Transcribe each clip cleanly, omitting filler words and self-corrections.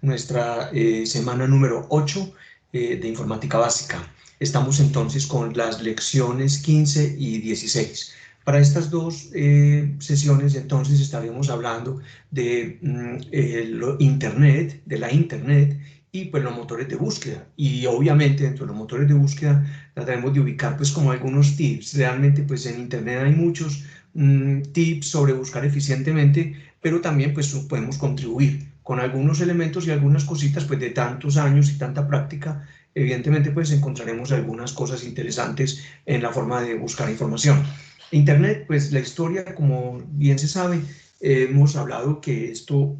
Nuestra semana número 8 de informática básica. Estamos entonces con las lecciones 15 y 16. Para estas dos sesiones entonces estaremos hablando de Internet, de la Internet y pues los motores de búsqueda. Y obviamente dentro de los motores de búsqueda trataremos de ubicar pues como algunos tips. Realmente pues en Internet hay muchos tips sobre buscar eficientemente, pero también pues podemos contribuir con algunos elementos y algunas cositas pues de tantos años y tanta práctica. Evidentemente pues encontraremos algunas cosas interesantes en la forma de buscar información. Internet, pues la historia, como bien se sabe, hemos hablado que esto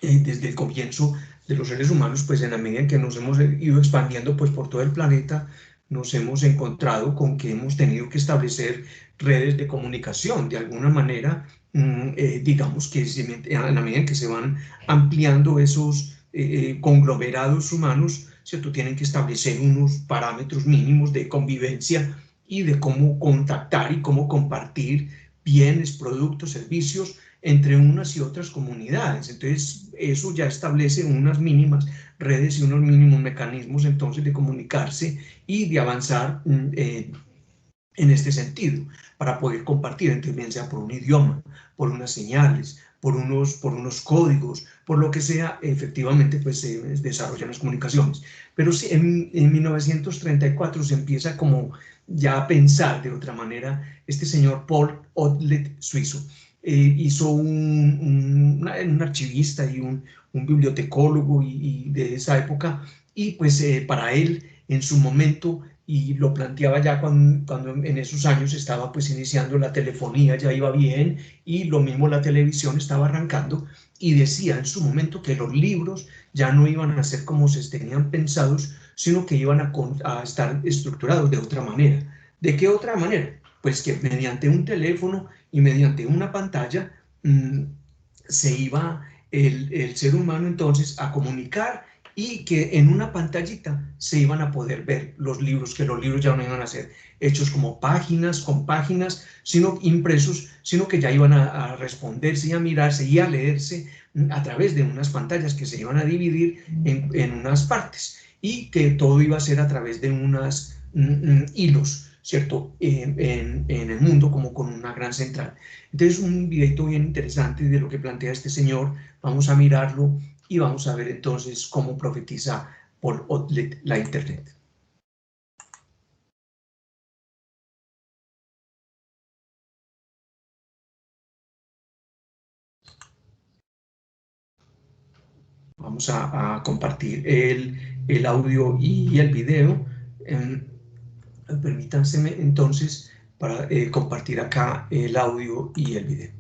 desde el comienzo de los seres humanos, pues en la medida en que nos hemos ido expandiendo pues por todo el planeta, nos hemos encontrado con que hemos tenido que establecer redes de comunicación de alguna manera, digamos que a la medida en que se van ampliando esos conglomerados humanos, ¿cierto? Tienen que establecer unos parámetros mínimos de convivencia y de cómo contactar y cómo compartir bienes, productos, servicios entre unas y otras comunidades. Entonces, eso ya establece unas mínimas redes y unos mínimos mecanismos entonces de comunicarse y de avanzar en este sentido, para poder compartir, entonces bien sea por un idioma, por unas señales, por unos códigos, por lo que sea, efectivamente pues se desarrollan las comunicaciones. Pero sí, en 1934 se empieza como ya a pensar de otra manera. Este señor Paul Otlet, suizo, hizo un archivista y un bibliotecólogo y de esa época, y pues para él en su momento, y lo planteaba ya cuando en esos años estaba pues iniciando la telefonía, ya iba bien, y lo mismo la televisión estaba arrancando, y decía en su momento que los libros ya no iban a ser como se tenían pensados, sino que iban a estar estructurados de otra manera. ¿De qué otra manera? Pues que mediante un teléfono y mediante una pantalla se iba el ser humano entonces a comunicar, y que en una pantallita se iban a poder ver los libros, que los libros ya no iban a ser hechos como páginas con páginas, sino impresos, sino que ya iban a responderse y a mirarse y a leerse a través de unas pantallas que se iban a dividir en unas partes, y que todo iba a ser a través de unos hilos, ¿cierto? En el mundo como con una gran central. Entonces un videito bien interesante de lo que plantea este señor, vamos a mirarlo y vamos a ver entonces cómo profetiza Paul Otlet la Internet. Vamos a compartir el audio y el video. Permítanseme entonces para compartir acá el audio y el video.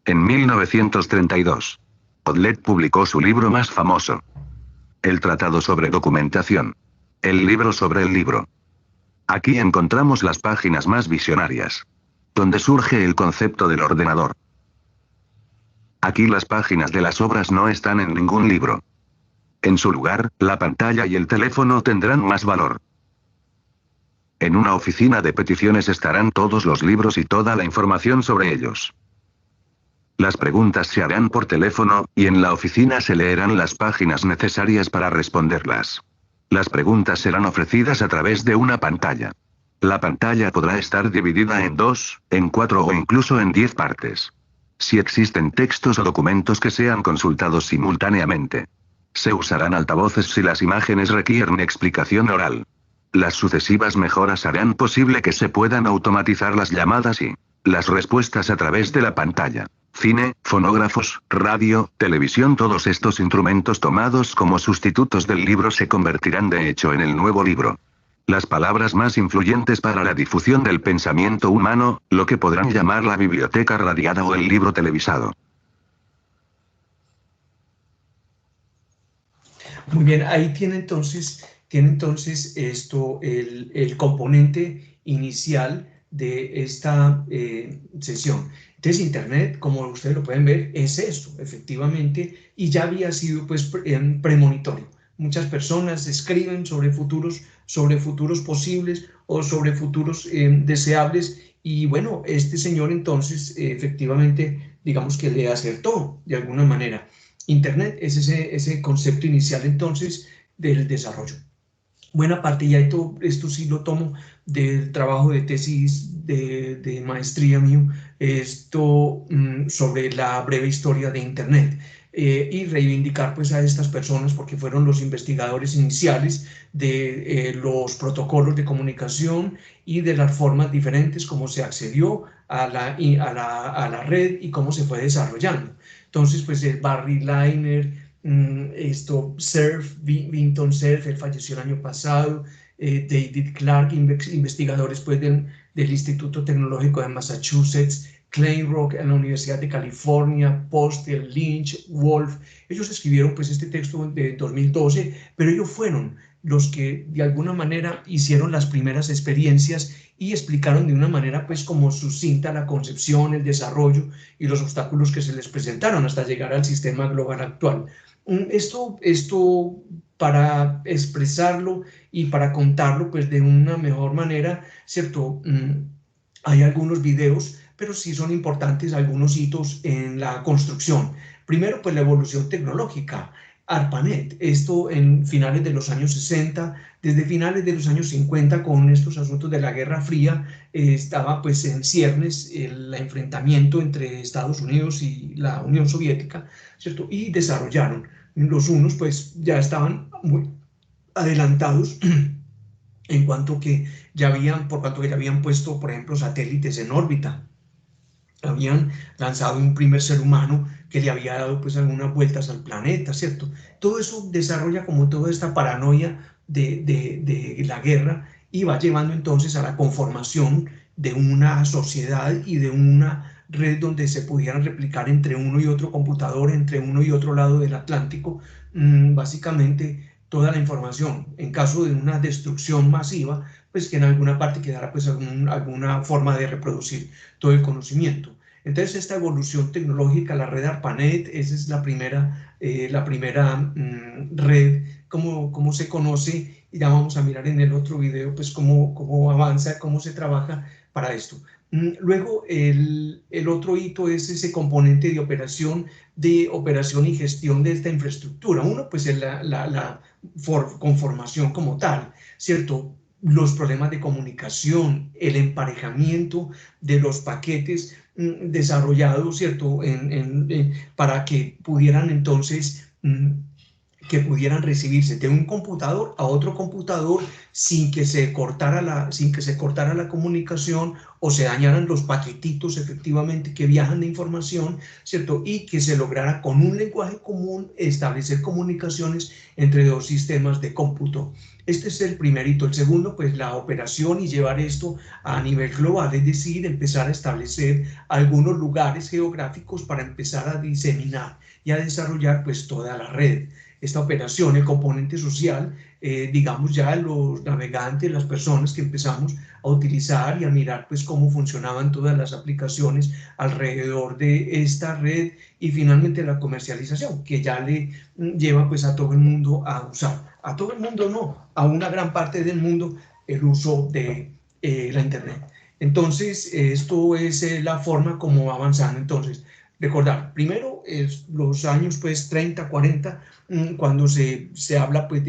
En 1932, Otlet publicó su libro más famoso, El Tratado sobre Documentación. El libro sobre el libro. Aquí encontramos las páginas más visionarias, donde surge el concepto del ordenador. Aquí las páginas de las obras no están en ningún libro. En su lugar, la pantalla y el teléfono tendrán más valor. En una oficina de peticiones estarán todos los libros y toda la información sobre ellos. Las preguntas se harán por teléfono, y en la oficina se leerán las páginas necesarias para responderlas. Las preguntas serán ofrecidas a través de una pantalla. La pantalla podrá estar dividida en 2, en 4 o incluso en 10 partes. Si existen textos o documentos que sean consultados simultáneamente. Se usarán altavoces si las imágenes requieren explicación oral. Las sucesivas mejoras harán posible que se puedan automatizar las llamadas y las respuestas a través de la pantalla. Cine, fonógrafos, radio, televisión, todos estos instrumentos tomados como sustitutos del libro se convertirán de hecho en el nuevo libro. Las palabras más influyentes para la difusión del pensamiento humano, lo que podrán llamar la biblioteca radiada o el libro televisado. Muy bien, ahí tiene entonces esto, el componente inicial de esta sesión. Entonces, Internet, como ustedes lo pueden ver, es esto, efectivamente, y ya había sido pues premonitorio. Muchas personas escriben sobre futuros posibles o sobre futuros deseables, y bueno, este señor entonces efectivamente, digamos que le acertó de alguna manera. Internet es ese concepto inicial entonces del desarrollo. Buena parte, y esto sí lo tomo del trabajo de tesis de maestría mío, sobre la breve historia de Internet, y reivindicar pues a estas personas porque fueron los investigadores iniciales de los protocolos de comunicación y de las formas diferentes como se accedió a la red y cómo se fue desarrollando. Entonces, pues Barry Leitner, Vinton Cerf, él falleció el año pasado, David Clark, investigadores pues, del Instituto Tecnológico de Massachusetts, Kleinrock en la Universidad de California, Postel, Lynch, Wolf. Ellos escribieron pues este texto de 2012, pero ellos fueron los que de alguna manera hicieron las primeras experiencias y explicaron de una manera pues como sucinta la concepción, el desarrollo y los obstáculos que se les presentaron hasta llegar al sistema global actual. Esto para expresarlo y para contarlo pues de una mejor manera, ¿cierto? Hay algunos videos, pero sí son importantes algunos hitos en la construcción. Primero, pues la evolución tecnológica. ARPANET, esto en finales de los años 60, desde finales de los años 50 con estos asuntos de la Guerra Fría, estaba pues en ciernes el enfrentamiento entre Estados Unidos y la Unión Soviética, ¿cierto? Y desarrollaron. Los unos pues ya estaban muy adelantados en cuanto que por cuanto que ya habían puesto, por ejemplo, satélites en órbita. Habían lanzado un primer ser humano que le había dado pues algunas vueltas al planeta, ¿cierto? Todo eso desarrolla como toda esta paranoia de la guerra y va llevando entonces a la conformación de una sociedad y de una red donde se pudieran replicar entre uno y otro computador, entre uno y otro lado del Atlántico, básicamente toda la información. En caso de una destrucción masiva, pues que en alguna parte quedara pues alguna forma de reproducir todo el conocimiento. Entonces esta evolución tecnológica, la red ARPANET, esa es la primera red, como se conoce, y ya vamos a mirar en el otro video pues cómo avanza, cómo se trabaja para esto. Luego el otro hito es ese componente de operación y gestión de esta infraestructura. Uno pues es la conformación como tal, ¿cierto? Los problemas de comunicación, el emparejamiento de los paquetes desarrollados, ¿cierto? Para que pudieran entonces que pudieran recibirse de un computador a otro computador sin que se cortara la comunicación o se dañaran los paquetitos efectivamente que viajan de información, ¿cierto? Y que se lograra con un lenguaje común establecer comunicaciones entre dos sistemas de cómputo. Este es el primer hito. El segundo, pues la operación y llevar esto a nivel global, es decir, empezar a establecer algunos lugares geográficos para empezar a diseminar y a desarrollar pues toda la red. Esta operación, el componente social, digamos ya los navegantes, las personas que empezamos a utilizar y a mirar pues cómo funcionaban todas las aplicaciones alrededor de esta red, y finalmente la comercialización que ya le lleva pues a todo el mundo a usar, a todo el mundo no, a una gran parte del mundo el uso de la Internet. Entonces esto es la forma como va avanzando. Entonces recordar, primero los años pues 30, 40, cuando se habla pues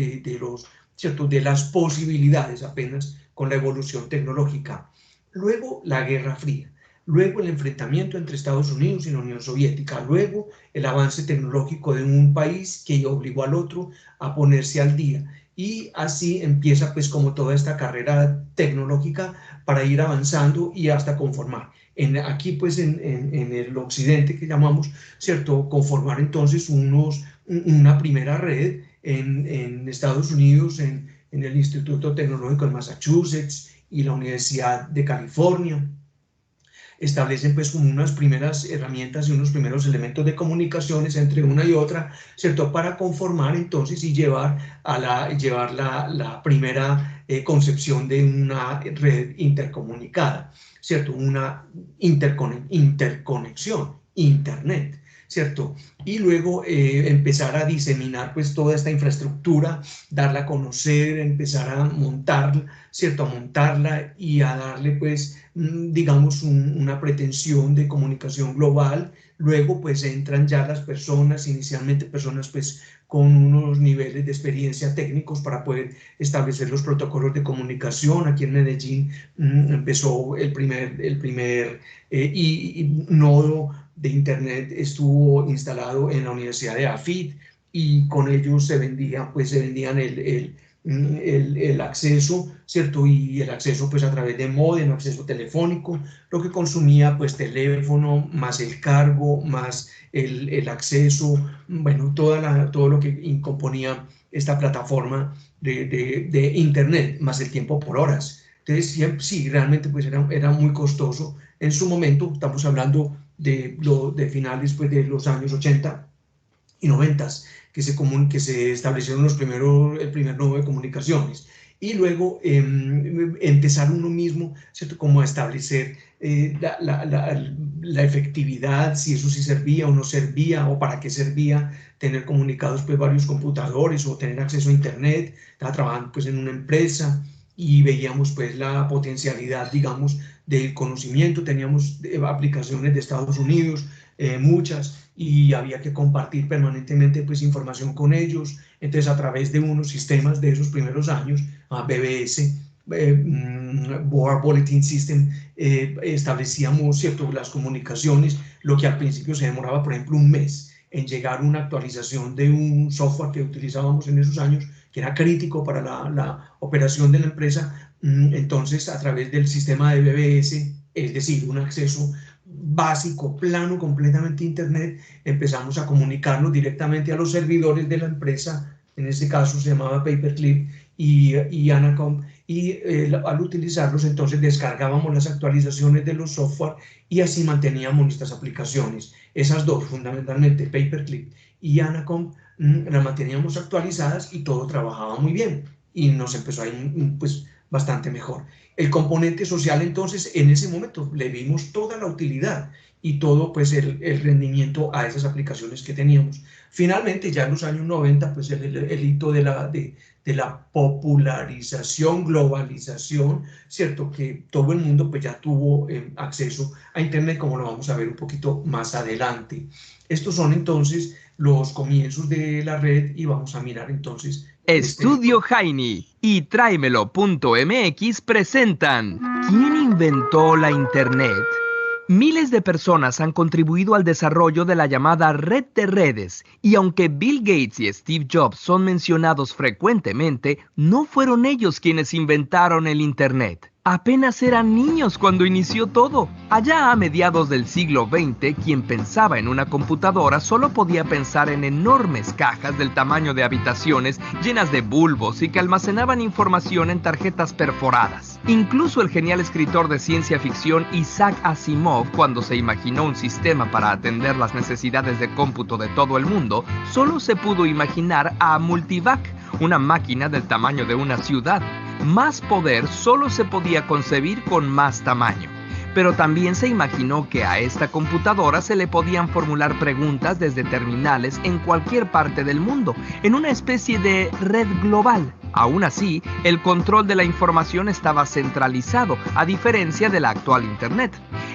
¿cierto? De las posibilidades apenas con la evolución tecnológica. Luego la Guerra Fría, luego el enfrentamiento entre Estados Unidos y la Unión Soviética, luego el avance tecnológico de un país que obligó al otro a ponerse al día. Y así empieza pues como toda esta carrera tecnológica para ir avanzando y hasta conformar. Aquí pues en el occidente que llamamos, ¿cierto? Conformar entonces una primera red en Estados Unidos, en el Instituto Tecnológico de Massachusetts y la Universidad de California. Establecen pues como unas primeras herramientas y unos primeros elementos de comunicaciones entre una y otra, ¿cierto? Para conformar entonces y llevar la primera concepción de una red intercomunicada, ¿cierto? Una interconexión, Internet, ¿cierto? Y luego empezar a diseminar pues toda esta infraestructura, darla a conocer, empezar a montar, ¿cierto? A montarla y a darle pues, digamos, una pretensión de comunicación global. Luego pues entran ya las personas, inicialmente personas pues con unos niveles de experiencia técnicos para poder establecer los protocolos de comunicación. Aquí en Medellín empezó el primer nodo de Internet, estuvo instalado en la Universidad de AFIT, y con ellos se vendían el acceso, ¿cierto? Y el acceso pues a través de módem, acceso telefónico, lo que consumía pues teléfono, más el cargo, más el acceso, bueno, todo lo que componía esta plataforma de Internet, más el tiempo por horas. Entonces, sí, realmente pues era muy costoso en su momento. Estamos hablando de finales pues, de los años 80 y 90, que se establecieron el primer nodo de comunicaciones. Y luego empezar uno mismo, ¿cierto? Como a establecer la efectividad, si eso sí servía o no servía, o para qué servía tener comunicados pues varios computadores o tener acceso a Internet. Estaba trabajando pues en una empresa y veíamos pues la potencialidad, digamos, del conocimiento. Teníamos aplicaciones de Estados Unidos, muchas, y había que compartir permanentemente pues información con ellos. Entonces, a través de unos sistemas de esos primeros años, BBS, Board Bulletin System, establecíamos, ¿cierto?, las comunicaciones, lo que al principio se demoraba, por ejemplo, un mes en llegar una actualización de un software que utilizábamos en esos años, que era crítico para la operación de la empresa. Entonces, a través del sistema de BBS, es decir, un acceso básico, plano, completamente Internet, empezamos a comunicarnos directamente a los servidores de la empresa. En este caso se llamaba Paperclip y Anacom, y al utilizarlos entonces descargábamos las actualizaciones de los software y así manteníamos nuestras aplicaciones. Esas dos, fundamentalmente Paperclip y Anacom, las manteníamos actualizadas y todo trabajaba muy bien y nos empezó a ir pues bastante mejor. El componente social, entonces, en ese momento le vimos toda la utilidad y todo pues el rendimiento a esas aplicaciones que teníamos. Finalmente, ya en los años 90, pues el hito de la popularización, globalización, ¿cierto? Que todo el mundo pues ya tuvo acceso a Internet, como lo vamos a ver un poquito más adelante. Estos son entonces los comienzos de la red y vamos a mirar entonces Estudio Jaini y Tráemelo.mx presentan ¿Quién inventó la Internet? Miles de personas han contribuido al desarrollo de la llamada red de redes, y aunque Bill Gates y Steve Jobs son mencionados frecuentemente, no fueron ellos quienes inventaron el Internet. Apenas eran niños cuando inició todo. Allá a mediados del siglo XX, quien pensaba en una computadora solo podía pensar en enormes cajas del tamaño de habitaciones llenas de bulbos y que almacenaban información en tarjetas perforadas. Incluso el genial escritor de ciencia ficción Isaac Asimov, cuando se imaginó un sistema para atender las necesidades de cómputo de todo el mundo, solo se pudo imaginar a Multivac, una máquina del tamaño de una ciudad. Más poder solo se podía concebir con más tamaño. Pero también se imaginó que a esta computadora se le podían formular preguntas desde terminales en cualquier parte del mundo, en una especie de red global. Aún así, el control de la información estaba centralizado, a diferencia de la actual Internet.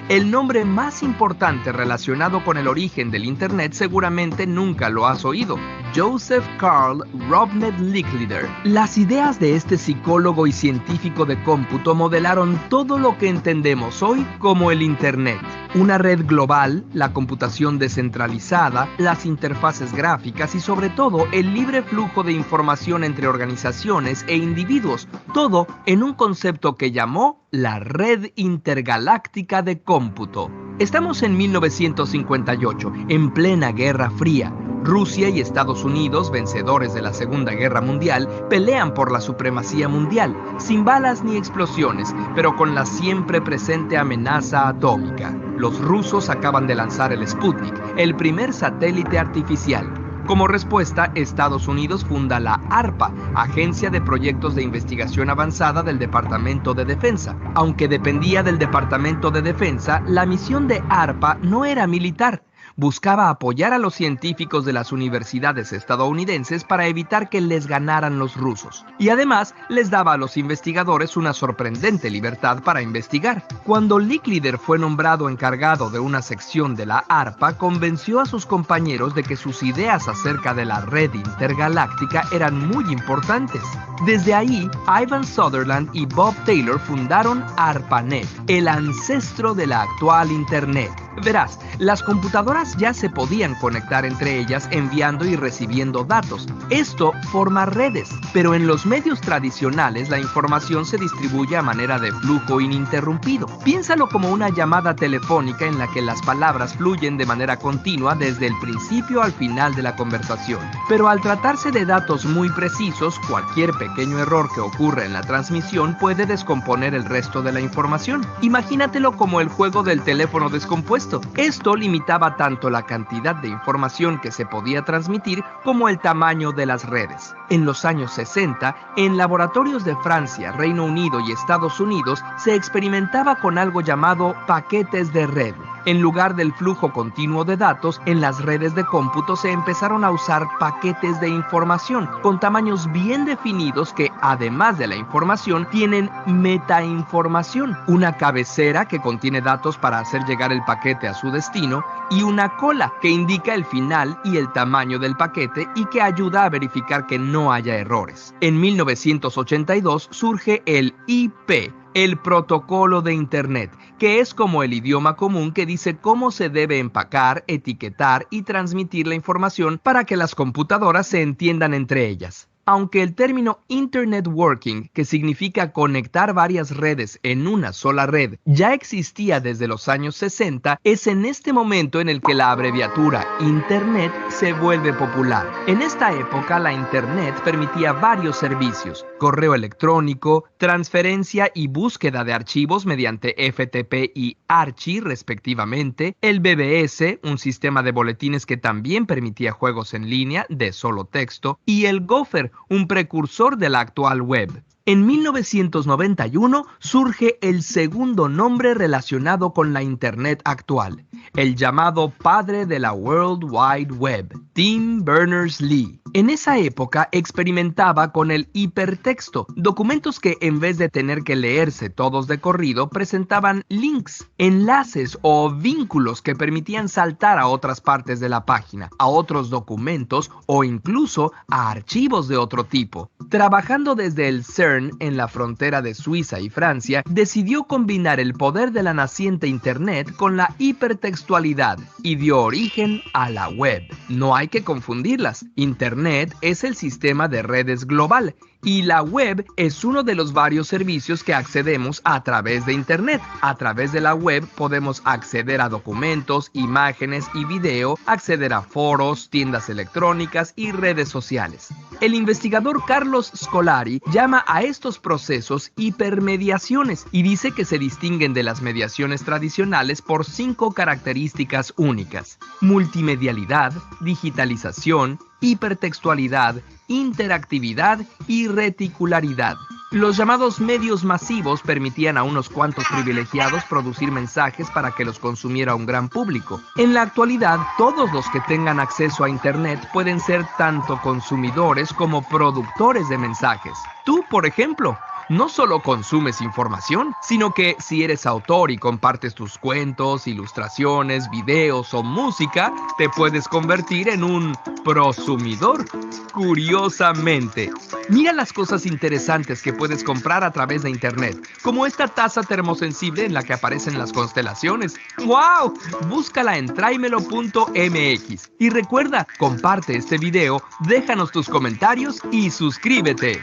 El nombre más importante relacionado con el origen del Internet seguramente nunca lo has oído: Joseph Carl Robert Licklider. Las ideas de este psicólogo y científico de cómputo modelaron todo lo que entendemos hoy como el Internet. Una red global, la computación descentralizada, las interfaces gráficas y sobre todo el libre flujo de información entre organizaciones e individuos, todo en un concepto que llamó la Red Intergaláctica de Cómputo. Estamos en 1958, en plena Guerra Fría. Rusia y Estados Unidos, vencedores de la Segunda Guerra Mundial, pelean por la supremacía mundial, sin balas ni explosiones, pero con la siempre presente amenaza atómica. Los rusos acaban de lanzar el Sputnik, el primer satélite artificial. Como respuesta, Estados Unidos funda la ARPA, Agencia de Proyectos de Investigación Avanzada del Departamento de Defensa. Aunque dependía del Departamento de Defensa, la misión de ARPA no era militar. Buscaba apoyar a los científicos de las universidades estadounidenses para evitar que les ganaran los rusos. Y además, les daba a los investigadores una sorprendente libertad para investigar. Cuando Licklider fue nombrado encargado de una sección de la ARPA, convenció a sus compañeros de que sus ideas acerca de la red intergaláctica eran muy importantes. Desde ahí, Ivan Sutherland y Bob Taylor fundaron ARPANET, el ancestro de la actual Internet. Verás, las computadoras ya se podían conectar entre ellas enviando y recibiendo datos. Esto forma redes, pero en los medios tradicionales la información se distribuye a manera de flujo ininterrumpido. Piénsalo como una llamada telefónica en la que las palabras fluyen de manera continua desde el principio al final de la conversación. Pero al tratarse de datos muy precisos, cualquier pequeño error que ocurra en la transmisión puede descomponer el resto de la información. Imagínatelo como el juego del teléfono descompuesto. Esto limitaba tanto la cantidad de información que se podía transmitir como el tamaño de las redes. En los años 60, en laboratorios de Francia, Reino Unido y Estados Unidos se experimentaba con algo llamado paquetes de red. En lugar del flujo continuo de datos, en las redes de cómputo se empezaron a usar paquetes de información con tamaños bien definidos que, además de la información, tienen metainformación, una cabecera que contiene datos para hacer llegar el paquete a su destino y una cola que indica el final y el tamaño del paquete y que ayuda a verificar que no haya errores. En 1982 surge el IP, el protocolo de Internet, que es como el idioma común que dice cómo se debe empacar, etiquetar y transmitir la información para que las computadoras se entiendan entre ellas. Aunque el término Internet Working, que significa conectar varias redes en una sola red, ya existía desde los años 60, es en este momento en el que la abreviatura Internet se vuelve popular. En esta época, la Internet permitía varios servicios: correo electrónico, transferencia y búsqueda de archivos mediante FTP y Archie, respectivamente, el BBS, un sistema de boletines que también permitía juegos en línea de solo texto, y el Gopher, un precursor de la actual web. En 1991 surge el segundo nombre relacionado con la Internet actual, el llamado padre de la World Wide Web, Tim Berners-Lee. En esa época experimentaba con el hipertexto, documentos que en vez de tener que leerse todos de corrido, presentaban links, enlaces o vínculos que permitían saltar a otras partes de la página, a otros documentos o incluso a archivos de otro tipo. Trabajando desde el CERN en la frontera de Suiza y Francia, decidió combinar el poder de la naciente Internet con la hipertextualidad y dio origen a la web. No hay que confundirlas. Internet es el sistema de redes global y la web es uno de los varios servicios que accedemos a través de Internet. A través de la web podemos acceder a documentos, imágenes y video, acceder a foros, tiendas electrónicas y redes sociales. El investigador Carlos Scolari llama a estos procesos hipermediaciones y dice que se distinguen de las mediaciones tradicionales por 5 características únicas: multimedialidad, digitalización, hipertextualidad, interactividad y reticularidad. Los llamados medios masivos permitían a unos cuantos privilegiados producir mensajes para que los consumiera un gran público. En la actualidad, todos los que tengan acceso a Internet pueden ser tanto consumidores como productores de mensajes. Tú, por ejemplo, no solo consumes información, sino que si eres autor y compartes tus cuentos, ilustraciones, videos o música, te puedes convertir en un prosumidor. Curiosamente, mira las cosas interesantes que puedes comprar a través de Internet, como esta taza termosensible en la que aparecen las constelaciones. ¡Wow! Búscala en tráemelo.mx. Y recuerda, comparte este video, déjanos tus comentarios y suscríbete.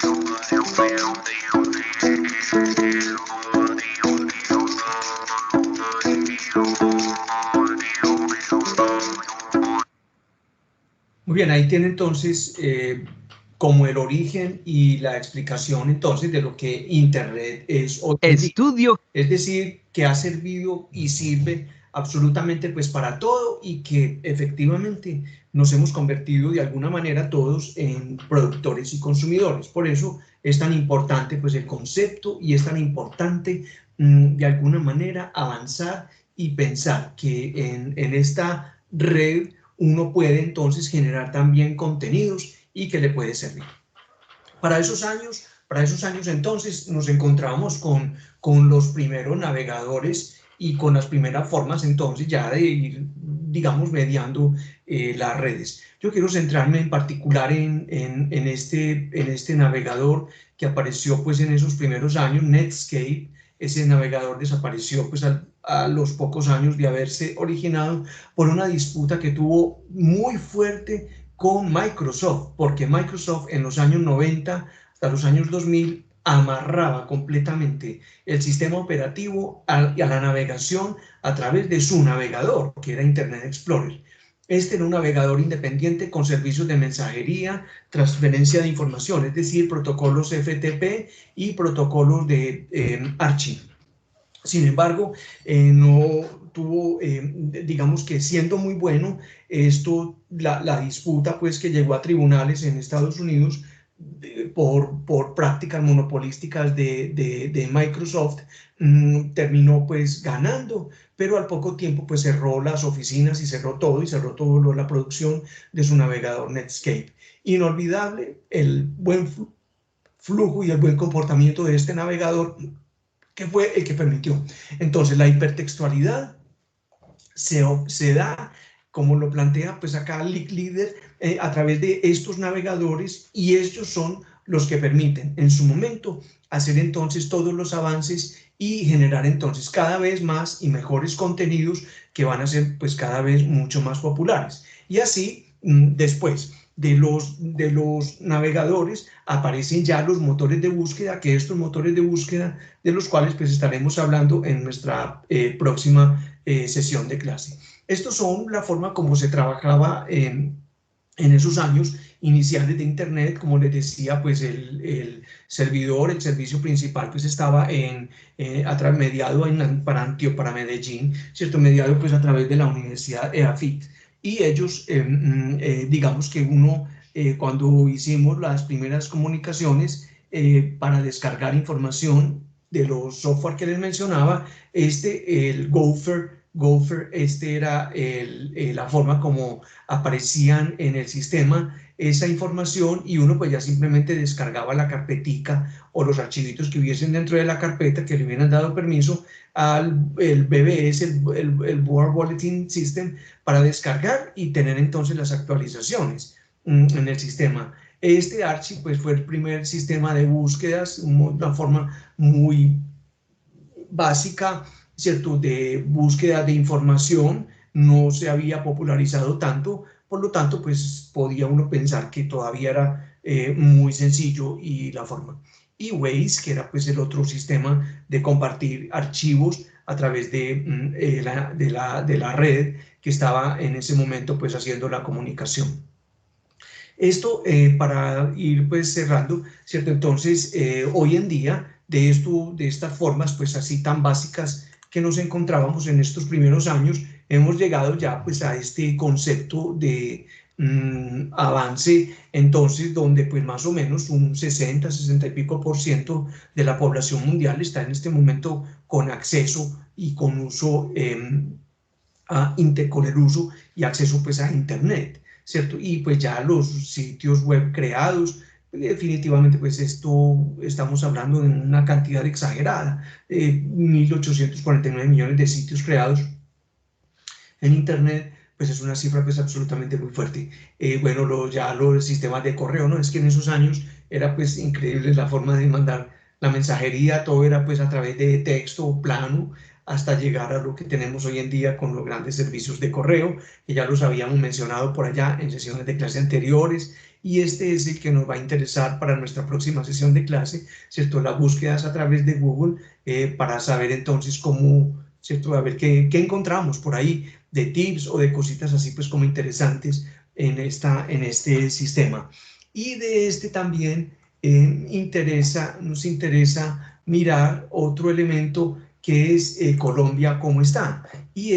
Muy bien, ahí tiene entonces como el origen y la explicación entonces de lo que Internet es hoy en día. Es decir, que ha servido y sirve absolutamente pues para todo y que efectivamente nos hemos convertido de alguna manera todos en productores y consumidores. Por eso es tan importante pues el concepto y es tan importante de alguna manera avanzar y pensar que en esta red uno puede entonces generar también contenidos y que le puede servir. Para esos años entonces nos encontramos con los primeros navegadores y con las primeras formas entonces ya de ir, digamos, mediando las redes. Yo quiero centrarme en particular en este navegador que apareció pues en esos primeros años, Netscape. Ese navegador desapareció pues a los pocos años de haberse originado por una disputa que tuvo muy fuerte con Microsoft, porque Microsoft en los años 90 hasta los años 2000 amarraba completamente el sistema operativo a la navegación a través de su navegador, que era Internet Explorer. Este era un navegador independiente con servicios de mensajería, transferencia de información, es decir, protocolos FTP y protocolos de archivo. Sin embargo, no tuvo, digamos que siendo muy bueno, la disputa pues que llegó a tribunales en Estados Unidos por prácticas monopolísticas de Microsoft, terminó pues ganando, pero al poco tiempo pues cerró las oficinas y cerró todo la producción de su navegador Netscape. Inolvidable el buen flujo y el buen comportamiento de este navegador, que fue el que permitió. Entonces la hipertextualidad se da, como lo plantea pues acá Licklider, a través de estos navegadores, y estos son los que permiten en su momento hacer entonces todos los avances y generar entonces cada vez más y mejores contenidos que van a ser pues cada vez mucho más populares. Y así después de los navegadores aparecen ya los motores de búsqueda, que estos motores de búsqueda de los cuales pues estaremos hablando en nuestra próxima sesión de clase. Estos son la forma como se trabajaba en esos años iniciales de Internet. Como les decía, pues el servicio principal pues estaba mediado para Medellín, ¿cierto? Mediado pues a través de la Universidad EAFIT. Y ellos, digamos que cuando hicimos las primeras comunicaciones para descargar información de los software que les mencionaba, el Gopher, era la forma como aparecían en el sistema esa información, y uno pues ya simplemente descargaba la carpetica o los archivitos que hubiesen dentro de la carpeta que le hubieran dado permiso al BBS, el Board Bulletin System, para descargar y tener entonces las actualizaciones en el sistema. Este Archie pues fue el primer sistema de búsquedas, una forma muy básica, ¿cierto?, de búsqueda de información. No se había popularizado tanto, por lo tanto pues podía uno pensar que todavía era muy sencillo y la forma. Y Waze, que era pues el otro sistema de compartir archivos a través de la red que estaba en ese momento pues haciendo la comunicación. Esto para ir pues cerrando, ¿cierto? Entonces hoy en día de estas formas pues así tan básicas que nos encontrábamos en estos primeros años, hemos llegado ya pues a este concepto de avance, entonces donde pues más o menos un 60 y pico % de la población mundial está en este momento con acceso y con uso, con el uso y acceso pues a Internet, ¿cierto? Y pues ya los sitios web creados, definitivamente pues estamos hablando de una cantidad exagerada, 1.849 millones de sitios creados en Internet, pues es una cifra pues absolutamente muy fuerte. Bueno, ya los sistemas de correo, ¿no? Es que en esos años era pues increíble la forma de mandar la mensajería, todo era pues a través de texto plano, hasta llegar a lo que tenemos hoy en día con los grandes servicios de correo, que ya los habíamos mencionado por allá en sesiones de clase anteriores, y este es el que nos va a interesar para nuestra próxima sesión de clase, ¿cierto? Las búsquedas a través de Google, para saber entonces cómo, ¿cierto? A ver qué encontramos por ahí de tips o de cositas así pues como interesantes en este sistema. Y de este también nos interesa mirar otro elemento que es Colombia, ¿cómo está? Y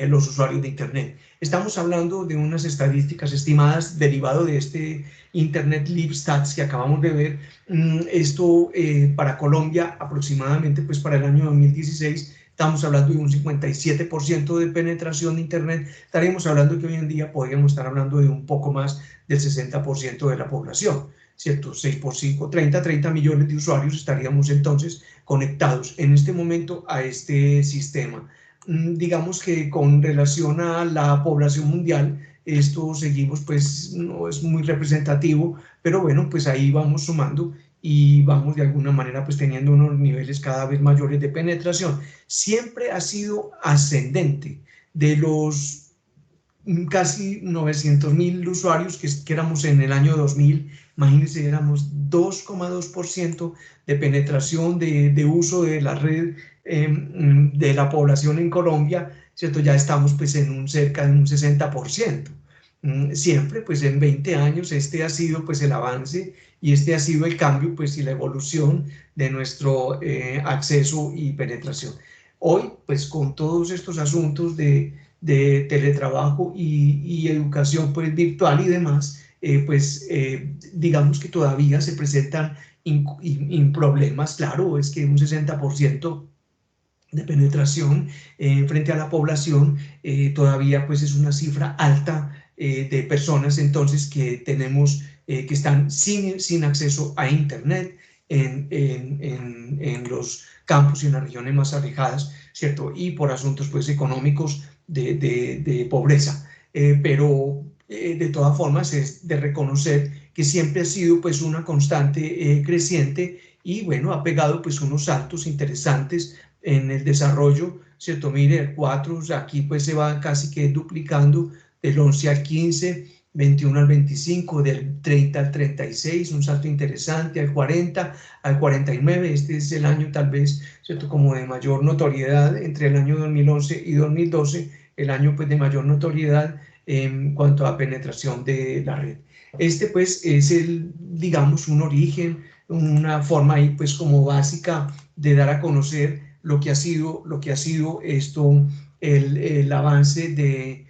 los usuarios de Internet. Estamos hablando de unas estadísticas estimadas derivado de este Internet Live Stats que acabamos de ver. Esto para Colombia aproximadamente, pues para el año 2016, estamos hablando de un 57% de penetración de Internet. Estaremos hablando que hoy en día podríamos estar hablando de un poco más del 60% de la población, ¿cierto? 6 por 5, 30 millones de usuarios estaríamos entonces conectados en este momento a este sistema. Digamos que con relación a la población mundial, esto seguimos, pues no es muy representativo, pero bueno, pues ahí vamos sumando y vamos de alguna manera pues teniendo unos niveles cada vez mayores de penetración. Siempre ha sido ascendente de los casi 900.000 usuarios que éramos en el año 2000, imagínense, éramos 2,2% de penetración de uso de la red de la población en Colombia, ¿cierto? Ya estamos pues en cerca de un 60%. Siempre pues en 20 años este ha sido pues el avance y este ha sido el cambio pues y la evolución de nuestro acceso y penetración. Hoy pues con todos estos asuntos de teletrabajo y educación pues, virtual y demás, digamos que todavía se presentan problemas. Claro, es que un 60% de penetración frente a la población todavía pues es una cifra alta de personas entonces que tenemos que están sin acceso a Internet en los campos y en las regiones más alejadas, ¿cierto? Y por asuntos pues económicos de pobreza, pero de todas formas es de reconocer que siempre ha sido pues una constante creciente y bueno, ha pegado pues unos saltos interesantes en el desarrollo, ¿cierto? Mire, el 4, o sea, aquí pues se va casi que duplicando del 11 al 15, 21 al 25, del 30 al 36, un salto interesante, al 40, al 49, este es el año tal vez, ¿cierto? Como de mayor notoriedad entre el año 2011 y 2012, el año pues de mayor notoriedad en cuanto a penetración de la red. Este pues es digamos, un origen, una forma ahí pues como básica de dar a conocer lo que ha sido esto, el avance de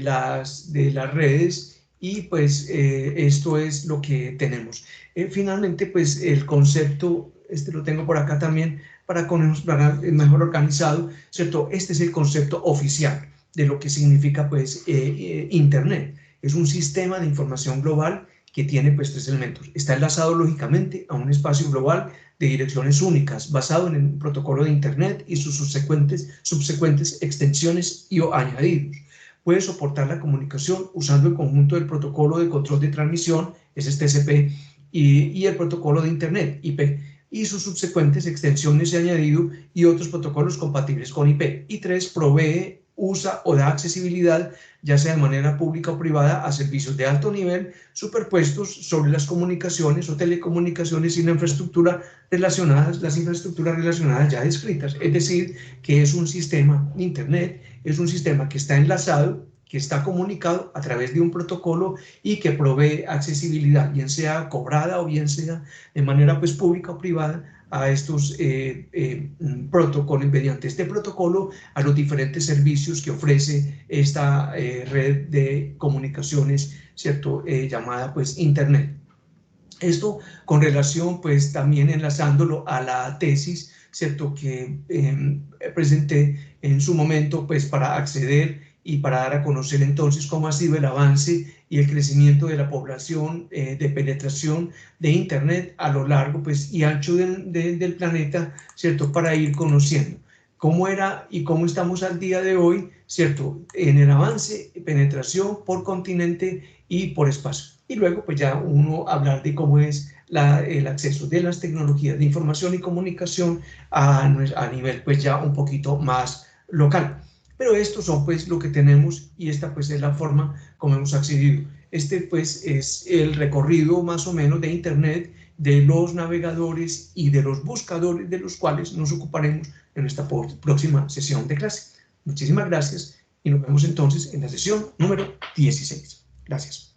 las redes y pues esto es lo que tenemos. Finalmente pues el concepto, lo tengo por acá también para mejor organizado, ¿cierto? Este es el concepto oficial de lo que significa pues Internet. Es un sistema de información global que tiene pues 3 elementos. Está enlazado lógicamente a un espacio global de direcciones únicas, basado en el protocolo de Internet y sus subsecuentes extensiones o añadidos. Puede soportar la comunicación usando el conjunto del protocolo de control de transmisión, ese es TCP, y el protocolo de Internet, IP, y sus subsecuentes extensiones y añadidos y otros protocolos compatibles con IP. Y 3, provee, usa o da accesibilidad, ya sea de manera pública o privada, a servicios de alto nivel superpuestos sobre las comunicaciones o telecomunicaciones y las infraestructuras relacionadas ya descritas. Es decir, que es un sistema de Internet, es un sistema que está enlazado, que está comunicado a través de un protocolo y que provee accesibilidad, bien sea cobrada o bien sea de manera pues pública o privada, a estos protocolos, mediante este protocolo, a los diferentes servicios que ofrece esta red de comunicaciones, ¿cierto? Llamada pues Internet. Esto con relación pues también enlazándolo a la tesis, ¿cierto? Que presenté en su momento pues para acceder y para dar a conocer entonces cómo ha sido el avance y el crecimiento de la población de penetración de Internet a lo largo pues, y ancho del planeta, ¿cierto? Para ir conociendo cómo era y cómo estamos al día de hoy, ¿cierto? En el avance, penetración por continente y por espacio. Y luego pues ya uno hablar de cómo es el acceso de las tecnologías de información y comunicación a nivel pues ya un poquito más local. Pero estos son pues lo que tenemos y esta pues es la forma como hemos accedido. Este pues es el recorrido más o menos de Internet, de los navegadores y de los buscadores de los cuales nos ocuparemos en esta próxima sesión de clase. Muchísimas gracias y nos vemos entonces en la sesión número 16. Gracias.